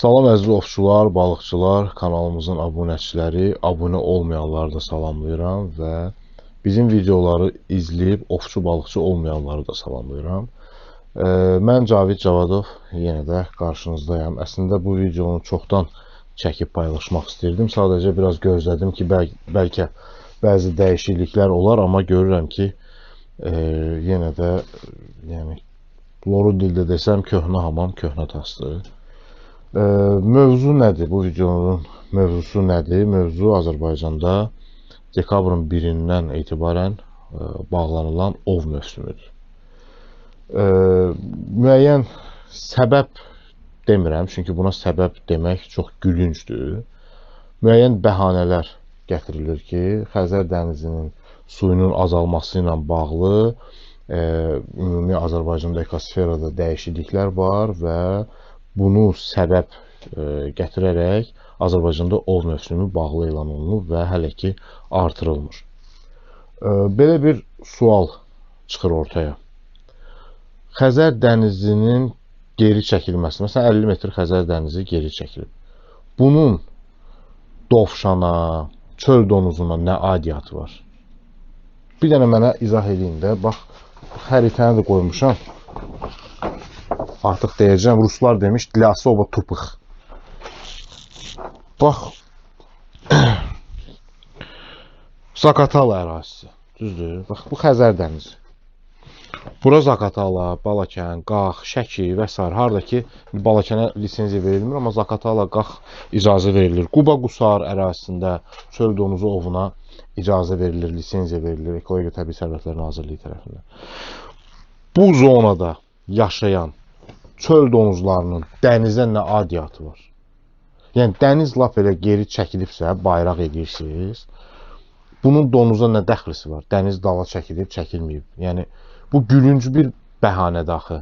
Salam əziz ovçular, balıqçılar, kanalımızın abunəçiləri, abunə olmayanları da salamlayıram və bizim videoları izləyib ovçu balıqçı olmayanları da salamlayıram. Mən Cavid Cavadov yenə də qarşınızdayım. Əslində bu videonu çoxdan çəkib paylaşmaq istirdim. Sadəcə biraz gözlədim ki, bəlkə bəzi dəyişikliklər olar, amma görürəm ki, yenə də yəni loru dildə desəm köhnə hamam köhnə tasdır. Mövzu nədir? Bu videonun mövzusu nədir? Mövzu Azərbaycanda dekabrın 1-dən etibarən bağlanılan ov mövsümüdür. Müəyyən səbəb demirəm, çünki buna səbəb demək çox gülüncdür. Müəyyən bəhanələr gətirilir ki, Xəzər dənizinin suyunun azalması ilə bağlı ümumi Azərbaycanda ekosferada dəyişikliklər var və bunu səbəb gətirərək Azərbaycanda ov mövsümü bağlı elan olunub və hələ ki artırılmır. Belə bir sual çıxır ortaya. Xəzər dənizinin geri çəkilməsi, məsələn 50 metr Xəzər dənizi geri çəkilib. Bunun dovşana, çöl donuzuna nə aidiyyatı var? Bir dənə mənə izah edin də, bax xəritəni də qoymuşam. Artıq deyəcəm, ruslar demiş, для особо tupых. Bax, Zaqatala ərazisi, düzdür? Bax, bu Xəzər dənizi. Bura Zaqatala, Balakən, Qax, Şəki və s. Harada ki, Balakənə lisenziya verilmir, amma Zaqatala, Qax icazə verilir. Quba-Qusar ərazisində çöl donuzu ovuna icazə verilir, lisenziya verilir Ekologiya Təbii Sərvətlər Nazirliyi tərəfindən. Bu zonada yaşayan çöl donuzlarının dənizə nə aidiyyatı var? Yəni, dəniz lap elə geri çəkilibsə, bayraq edirsiniz. Bunun donuza nə dəxlisi var? Dəniz dala çəkilib, çəkilməyib. Yəni, bu gülünc bir bəhanədir axı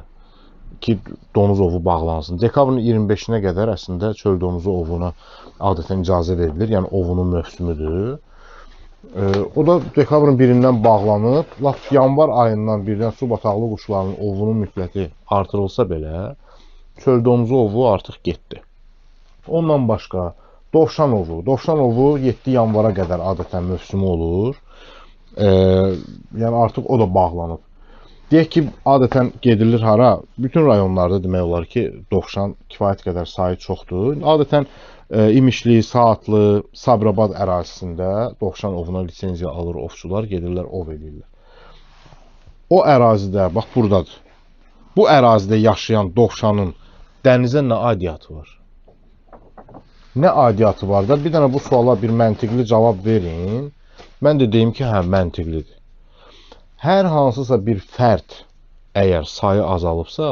ki, donuz ovu bağlansın. Dekabrın 25-nə qədər əslində çöl donuzu ovuna adətən icazə verilir. Yəni, ovunun mövsümüdür. O da dekabrın 1-dən bağlanıb, lap yanvar ayından birdən su bataqlı quşlarının ovunun müddəti artırılsa belə, çöl donuzu ovu artıq getdi. Ondan başqa, dovşan ovu. Dovşan ovu 7 yanvara qədər adətən mövsümü olur. Yəni, artıq o da bağlanıb. Deyək ki, adətən gedilir hara? Bütün rayonlarda demək olar ki, dovşan kifayət qədər sayı çoxdur. Adətən İmişli, Saatlı, Sabirabad ərazisində dovşan ovuna lisenziya alır ovçular, gedirlər, ov edirlər. O ərazidə, bax buradadır. Bu ərazidə yaşayan dovşanın dənizə nə aidiyyatı var? Nə aidiyyatı var da? Bir dənə bu suala bir məntiqli cavab verin. Mən də deyim ki, hə, məntiqlidir. Hər hansısa bir fərd əgər sayı azalıbsa,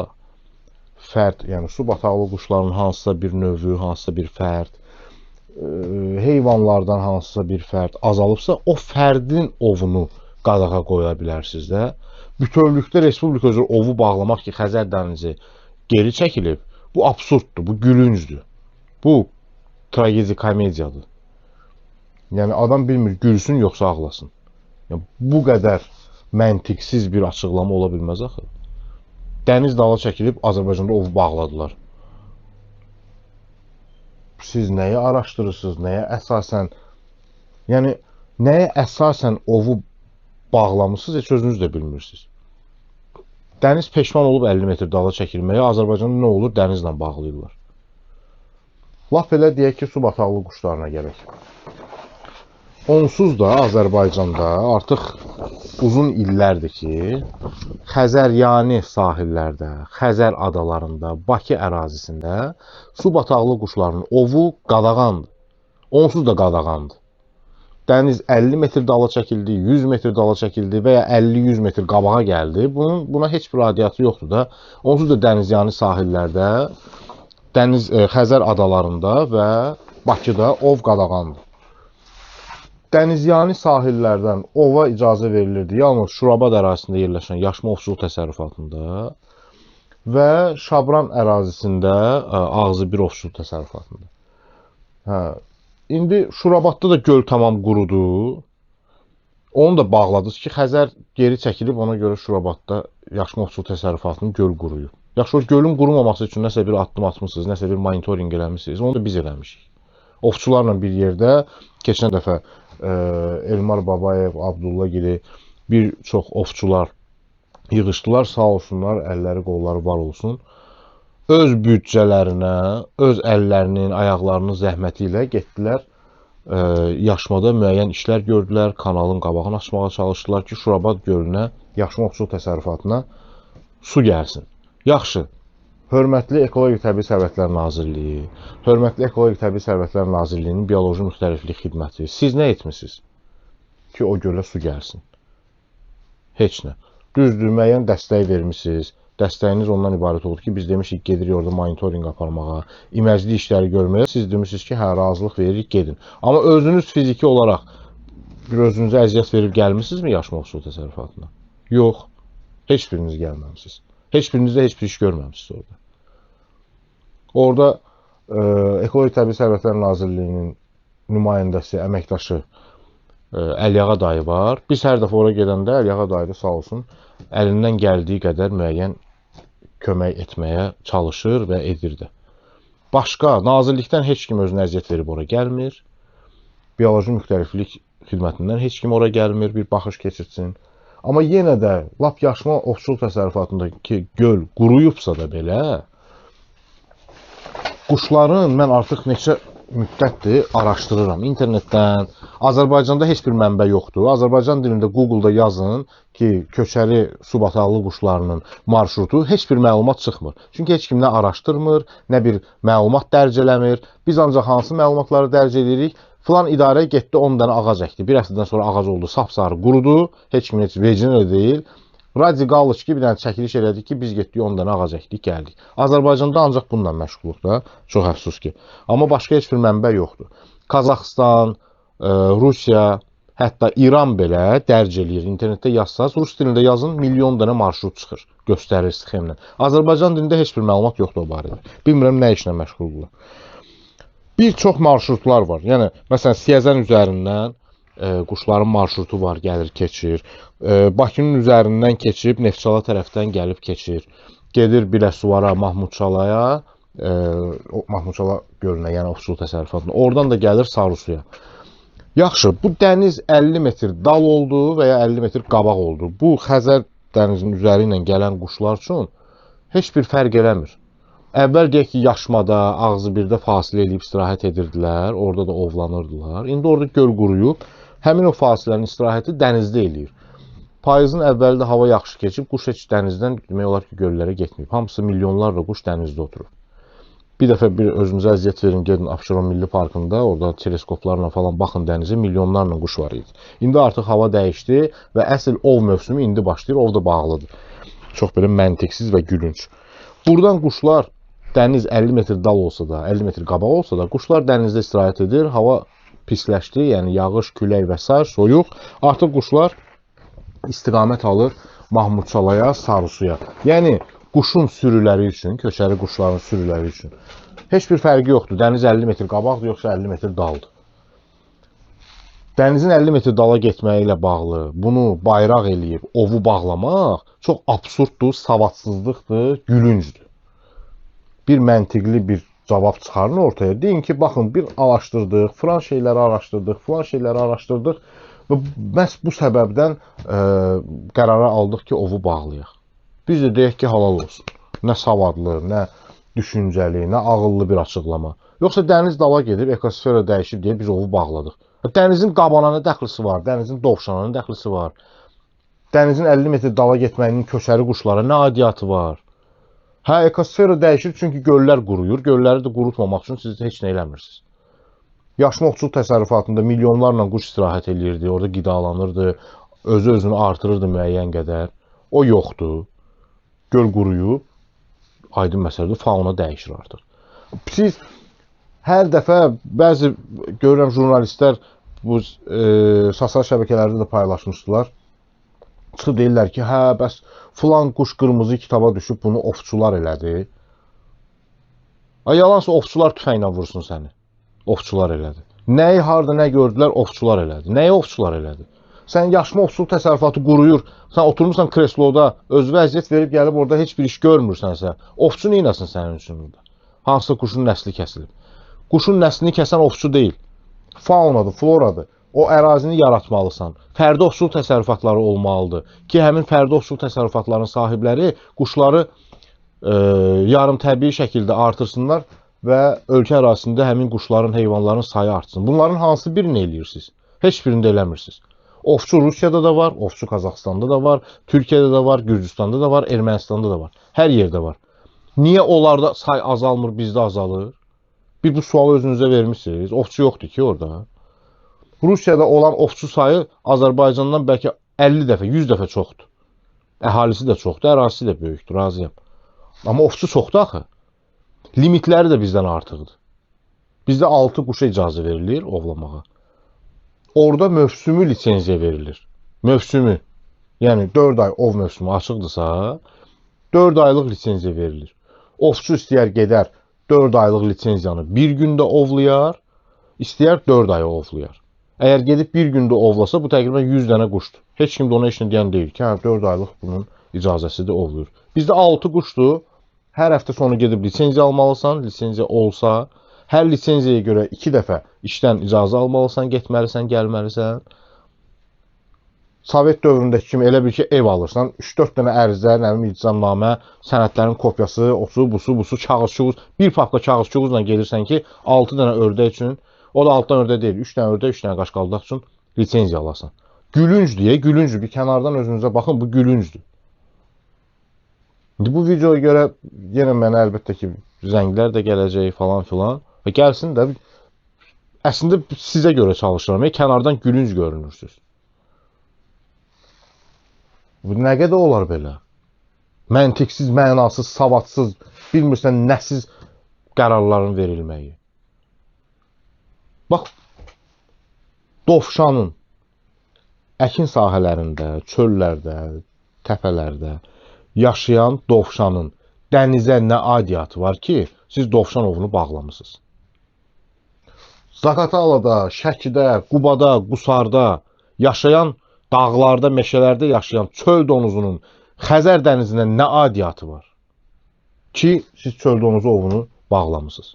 fərd, yəni su bataqlı quşların hansısa bir növü, hansısa bir fərd, heyvanlardan hansısa bir fərd azalıbsa, o fərdin ovunu qadağa qoya bilərsiniz də. Bütövlükdə Respublika üzrə ovu bağlamaq ki, Xəzər dənizi geri çəkilib, bu absurddur, bu gülüncdür. Bu tragedi-komediyadır. Yəni, adam bilmir, gülsün yoxsa ağlasın. Yəni, bu qədər məntiqsiz bir açıqlama ola bilməz axı. Dəniz dala çəkilib, Azərbaycanda ovu bağladılar. Siz nəyi araşdırırsınız, nəyə əsasən, yəni, nəyə əsasən ovu bağlamışsınız, heç özünüz də bilmirsiniz. Dəniz peşman olub 50 metr dala çəkilməyə, Azərbaycanda nə olur? Dənizlə bağlayırlar. Laf elə deyək ki, su bataqlı quşlarına gələk. Onsuz da Azərbaycanda artıq uzun illərdir ki, Xəzəryani sahillərdə, Xəzər adalarında, Bakı ərazisində su bataqlı quşlarının ovu qadağandır. Onsuz da qadağandır. Dəniz 50 metr dala çəkildi, 100 metr dala çəkildi və ya 50-100 metr qabağa gəldi. Buna heç bir aidiyyatı yoxdur da. Onsuz da dənizyani sahillərdə, Xəzər adalarında və Bakıda ov qadağandır. Dənizyani sahillərdən ova icazə verilirdi yalnız Şurabad ərazisində yerləşən Yaşma Ovçuluq Təsərrüfatında və Şabran ərazisində Ağzı bir Ovçuluq Təsərrüfatında. İndi Şurabadda da göl tamam qurudu. Onu da bağladınız ki, Xəzər geri çəkilib, ona görə Şurabadda Yaşma Ovçuluq Təsərrüfatının göl quruyub. Yaxşı, o gölün qurumaması üçün nəsə bir addım atmısınız, nəsə bir monitorinq eləmisiniz. Onu da biz eləmişik. Ovçularla bir yerdə keçən dəfə Elmar Babayev, Abdullah Gili bir çox ovçular yığışdılar. Sağ olsunlar, əlləri, qolları var olsun. Öz büdcələrinə, öz əllərinin, ayaqlarının zəhməti ilə getdilər. Yaşmada müəyyən işlər gördülər. Kanalın qabağını açmağa çalışdılar ki, Şurabad gölünə, Yaşma Ovçuluq Təsərrüfatına su gəlsin. Yaxşı, hörmətli Ekoloji Təbii Sərvətlər Nazirliyi, hörmətli Ekoloji Təbii Sərvətlər Nazirliyinin Bioloji Müxtəliflik Xidməti, siz nə etmisiniz ki, o gölə su gəlsin? Heç nə. Düzdür, müəyyən dəstək vermişsiniz. Dəstəyiniz ondan ibarət oldu ki, biz demişik, gedirik orada monitorinq aparmağa, iməcli işləri görməyə. Siz demişsiniz ki, hə, razılıq veririk, gedin. Amma özünüz fiziki olaraq bir özünüzə əziyyət verib gəlmişsinizmi Yaşma Ovçuluq Təsərrüfatına? Yox. Heç biriniz gəlməmişsiniz. Heç biriniz də heç bir iş görməmişsiniz orada. Orada Ekoloji Təbii Sərvətlər Nazirliyinin nümayəndəsi, əməkdaşı Əliağa dayı var. Biz hər dəfə ora gedəndə Əliağa dayı da sağ olsun, əlindən gəldiyi qədər müəyyən kömək etməyə çalışır və edirdi. Başqa, nazirlikdən heç kim özünə əziyyət verib ora gəlmir. Bioloji müxtəliflik xidmətindən heç kim ora gəlmir, bir baxış keçirsin. Amma yenə də lap Yaşma Ovçuluq Təsərrüfatındakı göl quruyubsa da belə, quşların mən artıq neçə müddətdir araşdırıram internetdən. Azərbaycanda heç bir mənbə yoxdur. Azərbaycan dilində Google-da yazın ki, köçəri su bataqlı quşlarının marşrutu, heç bir məlumat çıxmır. Çünki heç kim nə araşdırmır, nə bir məlumat dərc eləmir. Biz ancaq hansı məlumatları dərc edirik? Filan idarə getdi 10 dənə ağac əkdi. Bir həftədən sonra ağac oldu, sapsarı qurudu. Heç kimin heç vecinə deyil. Radiqalıq ki, bir dənə çəkiliş elədik ki, biz getdik 10 dənə ağac əkdik, gəldik. Azərbaycanda ancaq bununla məşğuluq da, çox əfsus ki. Amma başqa heç bir mənbə yoxdur. Qazaxıstan, Rusiya, hətta İran belə dərc eləyir. İnternetdə yazsaz, rus dilində yazın, milyon dənə marşrut çıxır, göstərir sxemlə. Azərbaycan dilində heç bir məlumat yoxdur o barədə. Bilmirəm nə işlə məşğuldurlar. Bir çox marşrutlar var. Yəni, məsələn, Siyəzən üzərindən quşların marşrutu var, gəlir, keçir. Bakının üzərindən keçib, Neftçala tərəfdən gəlib keçir. Gedir Biləsuvara, Mahmudçalaya, Mahmudçala gölünə, yəni Ovçuluq Təsərrüfatına. Oradan da gəlir Sarısuya. Yaxşı, bu dəniz 50 metr dal oldu və ya 50 metr qabaq oldu. Bu Xəzər dənizinin üzəri ilə gələn quşlar üçün heç bir fərq eləmir. Əvvəl deyək ki, Yaşmada, Ağzı birdə fasilə eləyib istirahət edirdilər, orada da ovlanırdılar. İndi orada göl quruyub, həmin o fasilənin istirahəti dənizdə eləyir. Payızın əvvəlində hava yaxşı keçib, quş heç dənizdən demək olar ki, göllərə getməyib. Hamısı milyonlarla quş dənizdə oturub. Bir dəfə özünüzə əziyyət verin, gedin Abşeron Milli Parkında, orada teleskoplarla falan baxın dənizə, milyonlarla quş var idi. İndi artıq hava dəyişdi və əsl ov mövsümü indi başlayır, ov da bağlıdır. Çox belə məntiqsiz və gülünc. Buradan quşlar dəniz 50 metr dal olsa da, 50 metr qabaq olsa da, quşlar dənizdə istirahət edir, hava pisləşdi, yəni yağış, külək və s. soyuq. Artıq quşlar istiqamət alır Mahmudçalaya, Sarısuya. Yəni, quşun sürüləri üçün, köçəri quşların sürüləri üçün heç bir fərqi yoxdur. Dəniz 50 metr qabaqdır, yoxsa 50 metr daldır. Dənizin 50 metr dala getməyi ilə bağlı bunu bayraq eləyib, ovu bağlamaq çox absurddur, savadsızlıqdır, gülüncdür. Bir məntiqli bir cavab çıxarın ortaya. Deyin ki, baxın, bir araşdırdıq, filan şeyləri araşdırdıq və məhz bu səbəbdən qərara aldıq ki, ovu bağlayaq. Biz də deyək ki, halal olsun. Nə savadlı, nə düşüncəli, nə ağıllı bir açıqlama. Yoxsa dəniz dala gedib, ekosfera dəyişib deyə biz ovu bağladıq. Dənizin qabana nə dəxlisi var, dənizin dovşana nə dəxlisi var, dənizin 50 metr dala getməyinin köçəri quşlara nə aidiyyatı var. Hə, ekosfera dəyişir çünki göllər quruyur. Gölləri də qurutmamaq üçün siz heç nə eləmirsiniz. Yaşma Ovçuluq Təsərrüfatında milyonlarla quş istirahət eləyirdi, orada qidalanırdı, özü-özünü artırırdı müəyyən qədər. O yoxdur. Göl quruyub, aydın məsələdir, fauna dəyişir artıq. Siz hər dəfə, bəzi görürəm jurnalistlər bu sosial şəbəkələrdə də paylaşmışdılar. Çıxıb deyirlər ki, hə, bəs filan quş qırmızı kitaba düşüb, bunu ovçular elədi. Yalansa ovçular tüfənglə vursun səni. Ovçular elədi. Nəyi harada nə gördülər, ovçular elədi. Nəyi ovçular elədi? Sən yaşma ovçuluq təsərrüfatı quruyur. Sən oturmursan kresloda, öz vəziyyət verib gəlib orada heç bir iş görmürsənsə, ovçu neynəsin sənin üçün burada? Hansısa quşun nəsli kəsilib. Quşun nəslini kəsən ovçu deyil. Faunadır, floradır. O ərazini yaratmalısan. Fərdi ovçuluq təsərrüfatları olmalıdır ki, həmin fərdi ovçuluq təsərrüfatlarının sahibləri quşları yarım təbii şəkildə artırsınlar və ölkə ərazisində həmin quşların, heyvanların sayı artsın. Bunların hansı birini eləyirsiniz? Heç birini də eləmirsiniz. Ovçu Rusiyada da var, ovçu Qazaxstanda da var, Türkiyədə də var, Gürcüstanda da var, Ermənistanda da var. Hər yerdə var. Niyə onlarda say azalmır, bizdə azalır? Bir bu sualı özünüzə vermişsiniz. Ovçu yoxdur ki orada. Rusiyada olan ovçu sayı Azərbaycandan bəlkə 50 dəfə, 100 dəfə çoxdur. Əhalisi də çoxdur, ərazisi də böyükdür, razıyam. Amma ovçu çoxdur axı. Limitləri də bizdən artıqdır. Bizdə 6 quşa icazə verilir ovlamağa. Orada mövsümü lisenziya verilir. Mövsümü. Yəni 4 ay ov mövsümü açıqdırsa, 4 aylıq lisenziya verilir. Ovçu istəyər gedər 4 aylıq lisenziyanı bir gündə ovlayar, istəyər 4 ay ovlayar. Əgər gedib bir gündə ovlasa, bu təqribən 100 dənə quşdur. Heç kim də ona heç nə deyən deyil ki, 4 aylıq bunun icazəsidir, ovluyur. Bizdə 6 quşdur. Hər həftə sonu gedib lisenziya almalısan, lisenziya olsa, hər lisenziyaya görə 2 dəfə işdən icazə almalısan, getməlisən, gəlməlisən. Sovet dövründəki kimi elə bir ki, ev alırsan, 3-4 dənə ərizə, icazənamə, sənədlərin kopyası, osu, busu, kağız-çuğuz, bir papka kağız-çuğuzla gedirsən ki, 6 dənə ördək üçün, o da 6 dənə ördək deyil, 3 dənə ördək, 3 dənə qaşqaldaq üçün lisenziya alasan. Gülüncdür, gülüncdür. Bir kənardan özünüzə baxın, bu gülüncdür. İndi bu videoya görə yenə mənə əlbəttə ki, zənglər də gələcək falan filan. Və gəlsin də, əslində sizə görə çalışıram. Kənardan gülünc görünürsünüz. Bu nə qədər olar belə? Məntiqsiz, mənasız, savadsız, bilmirsən nəsiz qərarların verilməyi. Bax, dovşanın əkin sahələrində, çöllərdə, təpələrdə yaşayan dovşanın dənizə nə aidiyyatı var ki, siz dovşan ovunu bağlamısınız? Zaqatalada, Şəkidə, Qubada, Qusarda yaşayan, dağlarda, meşələrdə yaşayan çöl donuzunun Xəzər dənizinə nə aidiyyatı var ki, siz çöl donuzu ovunu bağlamısınız?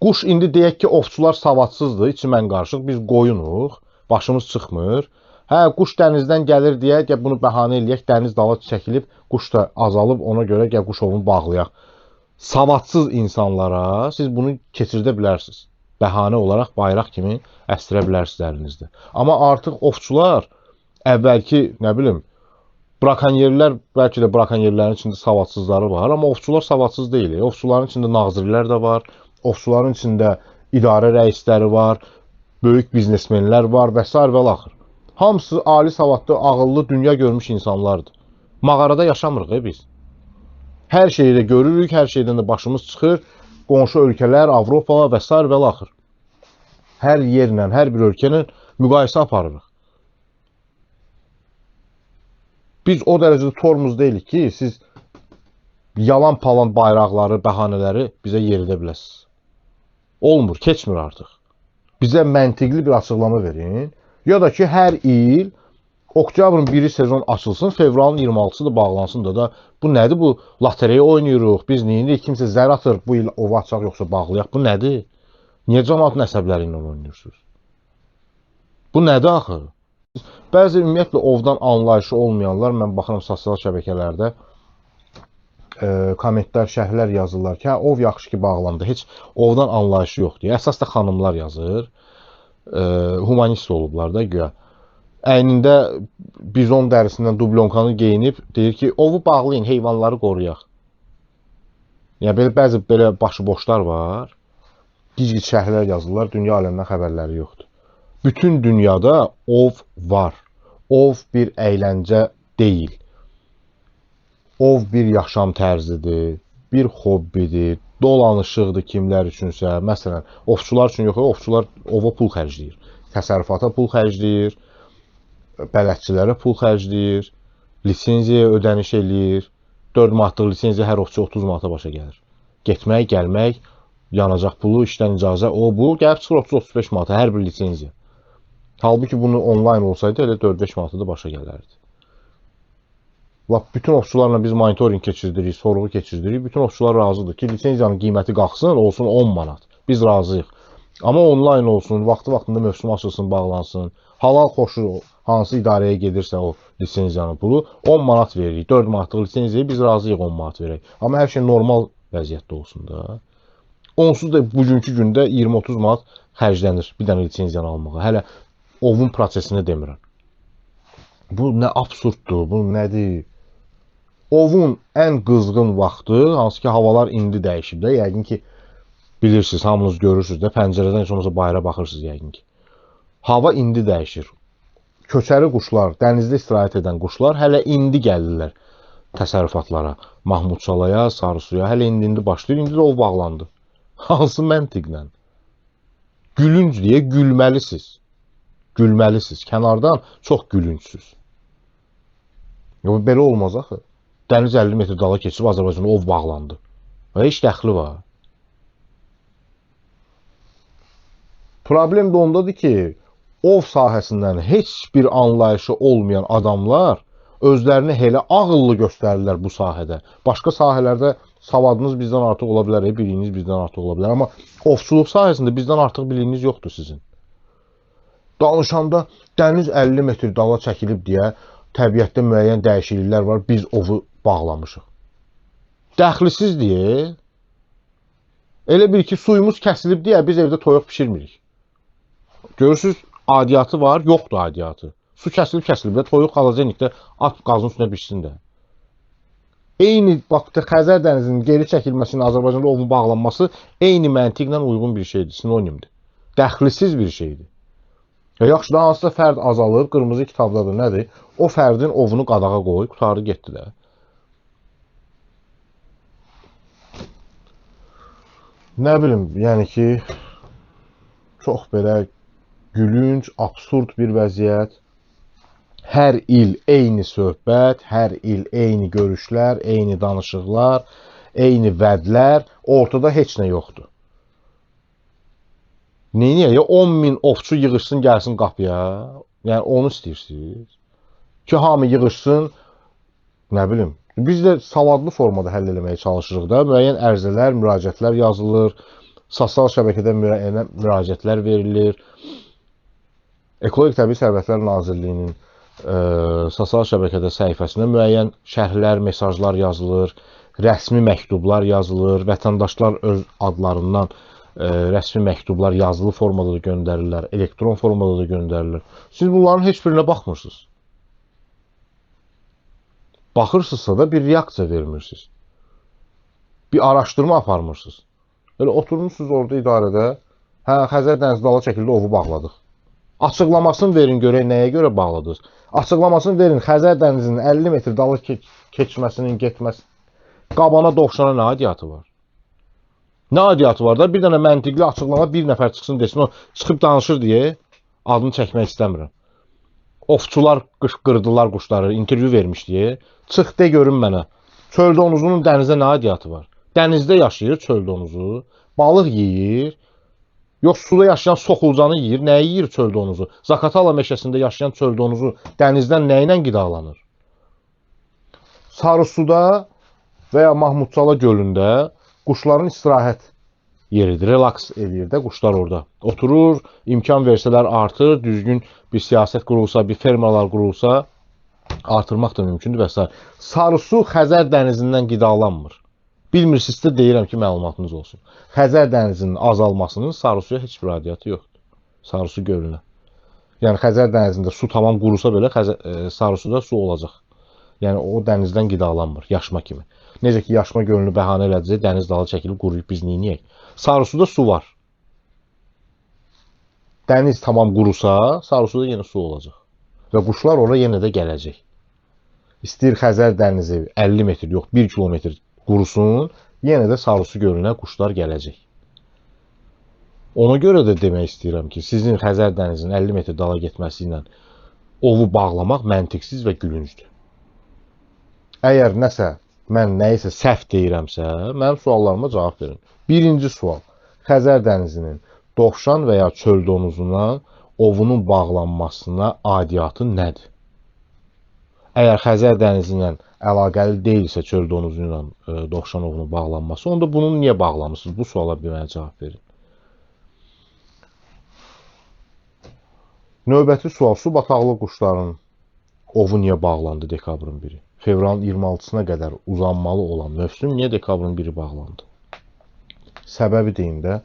Quş indi deyək ki, ovçular savadsızdır, içimən qarışıq, biz qoyunuq, başımız çıxmır. Hə, quş dənizdən gəlir deyə, gəl bunu bəhanə eləyək, dəniz dala çəkilib, quş da azalıb, ona görə gəl quş ovunu bağlayaq. Savadsız insanlara siz bunu keçirdə bilərsiniz. Bəhanə olaraq bayraq kimi əstirə bilərsiniz əlinizdə. Amma artıq ovçular, əvvəlki, nə bilim, brakonyerlər, bəlkə də brakonyerlərin içində savadsızları var, amma ovçular savadsız deyil. Ovçuların içində nazirlər də var, ovçuların içində idarə rəisləri var, böyük biznesmenlər var və s. və laxır. Hamısı ali savadlı, ağıllı, dünya görmüş insanlardır. Mağarada yaşamırıq biz. Hər şeyi də görürük, hər şeydən də başımız çıxır. Qonşu ölkələr, Avropa və s. və laxır. Hər yerlə, hər bir ölkənin müqayisə aparırıq. Biz o dərəcədə tormuz deyilik ki, siz yalan palan bayraqları, bəhanələri bizə yeridə biləsiniz. Olmur, keçmir artıq. Bizə məntiqli bir açıqlama verin. Ya da ki, hər il oktyabrın 1-ci sezon açılsın, fevralın 26-sı da bağlansın da bu nədir? Bu lotereya oynayırıq, biz neyirik, kimsə zər atır, bu il ova açaq yoxsa bağlayaq. Bu nədir? Niyə cəmaatın əsəbləri ilə oynayırsınız? Bu nədir axı? Bəzi ümumiyyətlə ovdan anlayışı olmayanlar, mən baxıram sosial şəbəkələrdə kommentlər, şərhlər yazırlar ki, ov yaxşı ki bağlandı, heç ovdan anlayışı yoxdur. Əsas da xanımlar yazır. Humanist olublar da güya. Əynində bizon dərisindən dublonkanı geyinib, deyir ki, ovu bağlayın, heyvanları qoruyaq. Yəni, bəzi belə başıboşlar var, gic-gic şərhlər yazırlar, dünya aləmindən xəbərləri yoxdur. Bütün dünyada ov var. Ov bir əyləncə deyil. Ov bir yaşam tərzidir, bir hobbidir, dolanışıqdır kimlər üçünsə. Məsələn, ovçular üçün yox, ovçular ova pul xərcləyir, təsərrüfata pul xərcləyir, bələdçilərə pul xərcləyir, lisenziyaya ödəniş eləyir. 4 manatlıq lisenziya hər ovçu 30 manata başa gəlir. Getmək, gəlmək, yanacaq pulu, işdən icazə, o bu, gəlib çıxır 30-35 manata hər bir lisenziya. Halbuki bunu onlayn olsaydı elə 4-5 manata da başa gələrdi. Lap bütün ovçularla biz monitorinq keçirdirik, sorğu keçirdirik. Bütün ovçular razıdır ki, lisenziyanın qiyməti qalxsın, olsun 10 manat. Biz razıyıq. Amma onlayn olsun, vaxtında mövsüm açılsın, bağlansın. Halal xoşu hansı idarəyə gedirsə o lisenziyanın pulu 10 manat veririk. 4 manatlıq lisenziyaya biz razıyıq 10 manat verək. Amma hər şey normal vəziyyətdə olsun da. Onsuz da bugünkü gündə 20-30 manat xərclənir bir dənə lisenziyanı almağa. Hələ ovun prosesini demirəm. Bu nə absurddur, bu nədir? Ovun ən qızğın vaxtı, hansı ki havalar indi dəyişib də, yəqin ki bilirsiniz, hamınız görürsünüz də, pəncərədən heç olmasa bayıra baxırsınız yəqin ki. Hava indi dəyişir. Köçəri quşlar, dənizdə istirahət edən quşlar hələ indi gəlirlər təsərrüfatlara. Mahmudçalaya, Sarısuya hələ indi başlayır, indi də ov bağlandı. Hansı məntiqlə? Gülünc deyə gülməlisiniz. Gülməlisiniz. Kənardan çox gülüncsüz. Belə olmaz axı. Dəniz 50 metr dala keçib Azərbaycanda ov bağlandı. Heç dəxli var. Problem də ondadır ki, ov sahəsindən heç bir anlayışı olmayan adamlar özlərini elə ağıllı göstərirlər bu sahədə. Başqa sahələrdə savadınız bizdən artıq ola bilər, biliyiniz bizdən artıq ola bilər. Amma ovçuluq sahəsində bizdən artıq biliyiniz yoxdur sizin. Danışanda dəniz 50 metr dala çəkilib deyə təbiətdə müəyyən dəyişikliklər var, biz ovu bağlamışıq. Dəxlisiz deyə, elə bir ki, suyumuz kəsilib deyə biz evdə toyuq pişirmirik. Görürsünüz, adiyyatı var, yoxdur adiyyatı. Su kəsilib də, toyuq xalazenikdə at qazın üstünə pişsin də. Eyni, bax, Xəzər dənizinin geri çəkilməsinin Azərbaycanda ovun bağlanması eyni məntiqlə uyğun bir şeydir, sinonimdir. Dəxlisiz bir şeydir. Yaxşı da hansısa fərd azalır, qırmızı kitabdadır, nədir? O fərdin ovunu qadağa qoy, qutarı getdi də. Nə bilim, yəni ki, çox belə gülünc, absurd bir vəziyyət. Hər il eyni söhbət, hər il eyni görüşlər, eyni danışıqlar, eyni vədlər, ortada heç nə yoxdur. Neyə? Ya 10.000 ovçu yığışsın, gəlsin qapıya. Yəni onu istəyirsiniz. Ki, hamı yığışsın, nə bilim. Biz də savadlı formada həll eləməyə çalışırıq da. Müəyyən ərizələr, müraciətlər yazılır. Sosial şəbəkədə müəyyən müraciətlər verilir. Ekoloji Təbii Sərvətlər Nazirliyinin sosial şəbəkədə səhifəsinə müəyyən şərhlər, mesajlar yazılır. Rəsmi məktublar yazılır. Vətəndaşlar öz adlarından rəsmi məktublar yazılı formada da göndərirlər, elektron formada da göndərirlər. Siz bunların heç birinə baxmırsınız. Baxırsınızsa da bir reaksiya vermirsiniz. Bir araşdırma aparmırsınız. Elə oturmuşsunuz orada idarədə, hə, Xəzər dənizi dala çəkildi, ovu bağladıq. Açıqlamasını verin, görək nəyə görə bağladınız. Açıqlamasını verin, Xəzər dənizinin 50 metr dalı keçməsinin, getməsi. Qabana, dovşana nə adiyyatı var? Nə adiyyatı var da? Bir dənə məntiqli açıqlama bir nəfər çıxsın desin, o çıxıb danışır deyə adını çəkmək istəmirəm. Ovçular qırdılar quşları, intervyu vermiş deyə. Çıx de görün mənə. Çöl donuzunun dənizdə nə adiyyatı var? Dənizdə yaşayır çöl donuzu, balıq yeyir. Yox, suda yaşayan soxulcanı yeyir. Nəyi yeyir çöl donuzu? Zakatala meşəsində yaşayan çöl donuzu dənizdən nə ilə qidalanır? Sarısuda və ya Mahmudçala gölündə quşların istirahət yeridir, relaks eləyir də quşlar orada. Oturur, imkan versələr artır, düzgün bir siyasət qurulsa, bir fermalar qurulsa artırmaq da mümkündür və s. Sarısu Xəzər dənizindən qidalanmır. Bilmirsinizsə deyirəm ki, məlumatınız olsun. Xəzər dənizinin azalmasının Sarısuya heç bir adiyyatı yoxdur. Sarısu gölünə. Yəni Xəzər dənizində su tamam qurusa belə Sarısuda su olacaq. Yəni o dənizdən qidalanmır, yaşma kimi. Necə ki, yaşma gölünü bəhanə elədicək, dəniz dalı çəkilib quruyub biz neyniyək? Sarısuda su var. Dəniz tamam qurusa, Sarısuda yenə su olacaq. Və quşlar ora yenə də gələcək. İstəyir Xəzər dənizi 50 metr, yox 1 kilometr qurusun, yenə də Sarısu gölünə quşlar gələcək. Ona görə də demək istəyirəm ki, sizin Xəzər dənizinin 50 metr dala getməsi ilə ovu bağlamaq məntiqsiz və gülüncdür. Əgər mən nəyisə səhv deyirəmsə, mənim suallarıma cavab verin. Birinci sual, Xəzər dənizinin dovşan və ya çöl donuzuna ovunun bağlanmasına aidiyyatı nədir? Əgər Xəzər dənizi ilə əlaqəli deyilsə çöl donuzu ilə dovşan ovunun bağlanması, onda bunu niyə bağlamısınız? Bu suala bir mənə cavab verin. Növbəti sual, su bataqlı quşların ovu niyə bağlandı dekabrın 1-i? Fevralın 26-sına qədər uzanmalı olan mövsüm niyə dekabrın 1-i bağlandı? Səbəbi deyin də,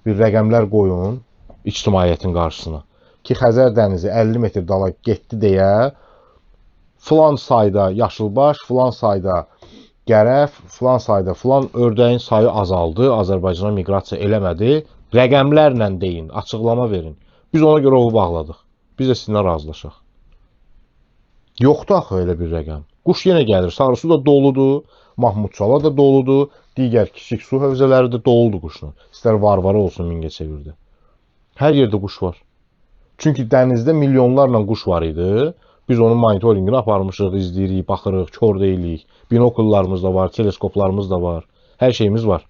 bir rəqəmlər qoyun ictimaiyyətin qarşısına ki, Xəzər dənizi 50 metr dala getdi deyə filan sayda yaşılbaş, filan sayda gərəf, filan sayda filan ördəyin sayı azaldı, Azərbaycana miqrasiya eləmədi. Rəqəmlərlə deyin, açıqlama verin. Biz ona görə ovu bağladıq. Biz də sizinlə razılaşaq. Yoxdur axı elə bir rəqəm. Quş yenə gəlir, Sarısu da doludur, Mahmudçala da doludur, digər kiçik su hövzələri də doludur quşla. İstər varvarı olsun Mingəçevirdə. Hər yerdə quş var. Çünki dənizdə milyonlarla quş var idi. Biz onun monitorinqini aparmışıq, izləyirik, baxırıq, kör deyilik. Binokullarımız da var, teleskoplarımız da var. Hər şeyimiz var.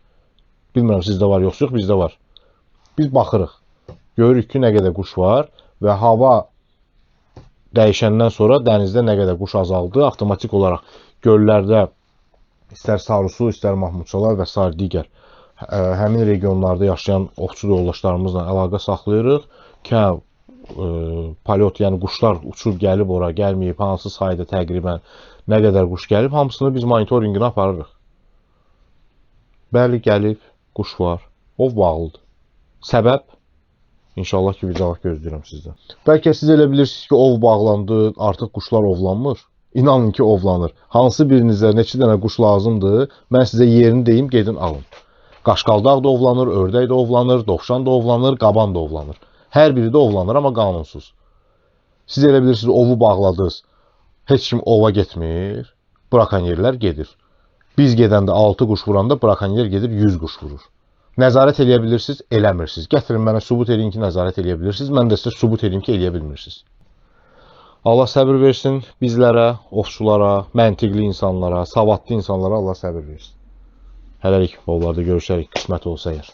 Bilmirəm sizdə var, yoxsa yox, bizdə var. Biz baxırıq. Görürük ki, nə qədər quş var və hava dəyişəndən sonra dənizdə nə qədər quş azaldı. Avtomatik olaraq göllərdə istər Sarısu, istər Mahmudçalar və s. digər həmin regionlarda yaşayan ovçu yoldaşlarımızla əlaqə saxlayırıq ki, polyot, yəni quşlar uçub gəlib ora, gəlməyib, hansı sayda təqribən nə qədər quş gəlib, hamısını biz monitorinqini aparırıq. Bəli, gəlib, quş var, ov bağlıdır. Səbəb? İnşallah ki, bir cavab gözləyirəm sizdən. Bəlkə siz elə bilirsiniz ki, ov bağlandı, artıq quşlar ovlanmır. İnanın ki, ovlanır. Hansı birinizə neçə dənə quş lazımdır, mən sizə yerini deyim, gedin alın. Qaşqaldaq da ovlanır, ördək də ovlanır, dovşan da ovlanır, qaban da ovlanır. Hər biri də ovlanır, amma qanunsuz. Siz elə bilirsiniz, ovu bağladınız, heç kim ova getmir, brakonyerlər gedir. Biz gedəndə 6 quş vuranda brakonyer gedir 100 quş vurur. Nəzarət eləyə bilirsiniz, eləmirsiniz. Gətirin mənə sübut edin ki, nəzarət eləyə bilirsiniz. Mən də sizə sübut edeyim ki, eləyə bilmirsiniz. Allah səbir versin bizlərə, ovçulara, məntiqli insanlara, savadlı insanlara Allah səbir versin. Hələlik, onlarda görüşərik, qismət olsa əgər.